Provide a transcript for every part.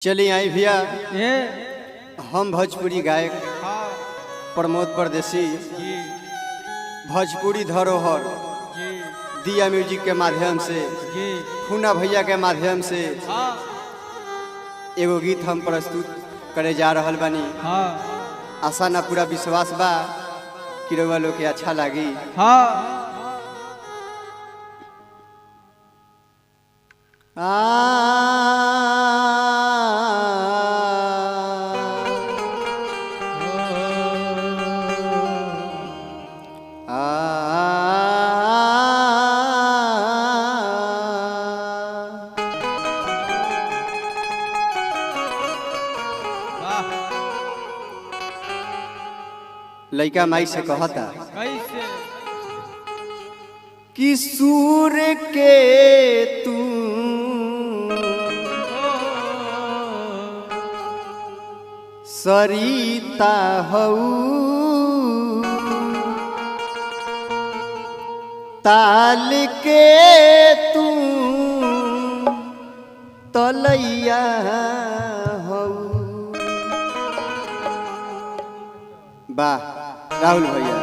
चलिए आई भैया ये हम भोजपुरी गायक हाँ प्रमोद परदेसी जी भोजपुरी धरोहर जी दिया म्यूजिक के माध्यम से जी फूना भैया के माध्यम से हाँ एगो गीत हम प्रस्तुत करे जा रहल बानी। हाँ आशा ना पूरा विश्वास बा कि रउआ लोग के अच्छा लागी। हाँ लइका माई से कहता कैसे कि सूर के तू सरिता हऊ ताल के तू तलैया हऊ। वाह राहुल भैया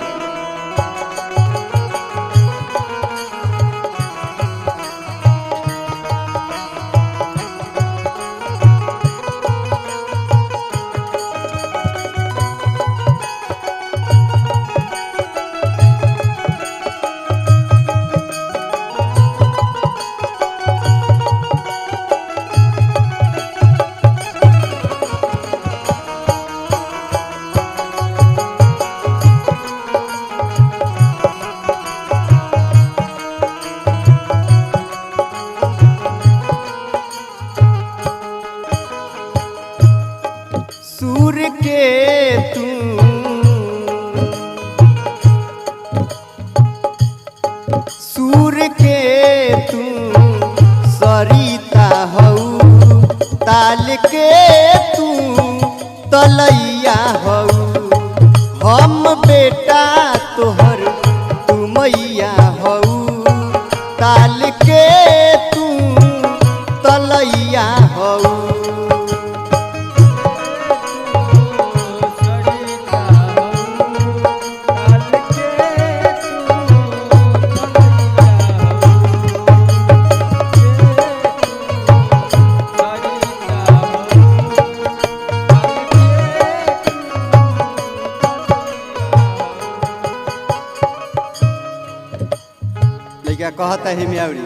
सूर के तू सूर के तू सरिता हऊ ताल के तू तलैया हऊ। हम बेटा तोहर तू मैया हऊ ताल के तू तलैया हऊ। लइका कहता है मियावरी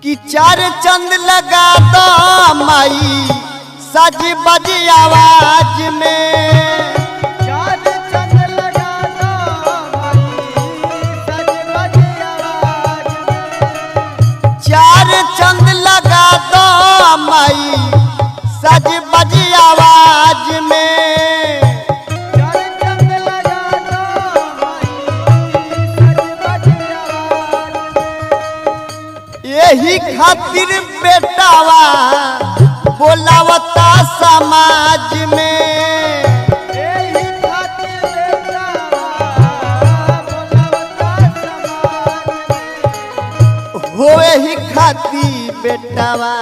कि चार चंद लगा दो माई सज बज आवाज में। चार चंद लगा दो भाई सज बज आवाज में। चार चंद लगा दो माई सज बज आवाज में। चार चंद लगा दो भाई सज बज आवाज में। यही खातिर बेटावा बोलावता समाज में। एही खातिर बेटा बोलावता समाज में। हो यही खातिर बेटावा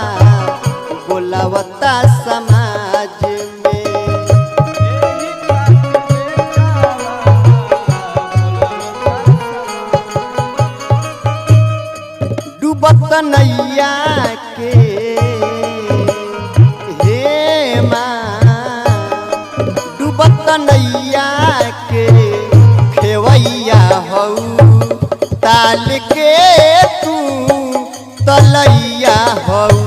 बोलावता समाज में। एही खातिर बेटा डूबत नैया के हे माँ डूबत नैया के खेवैया हऊ ताल के तू तलैया हऊ।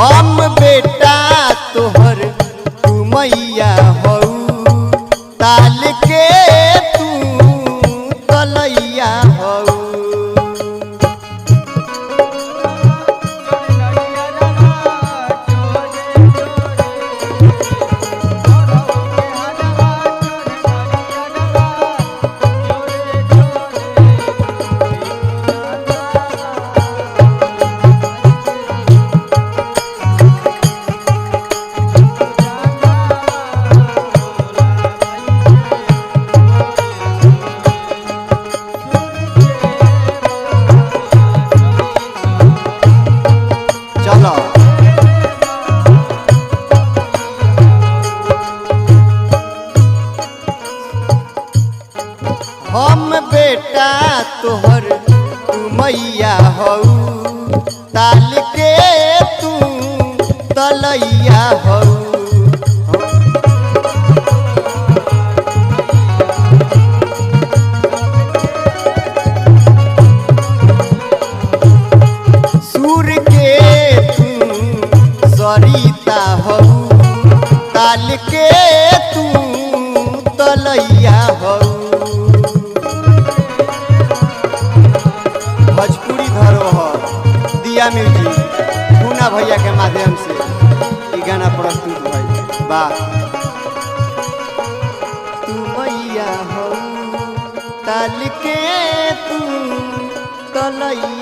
हम बेटा तोहर तू मैया हऊ ताल के तू तलैया हऊ। तोहर तू मैया हऊ ताल के तू तलैया हऊ सूर के तू सरिता हऊ ताल के तू तलैया हऊ भोजपुरी धरोहर दिया म्यूजिक पूना भैया के माध्यम से ई गाना प्रस्तुत भइल बा तू मैया हऊ ताल के तू तलैया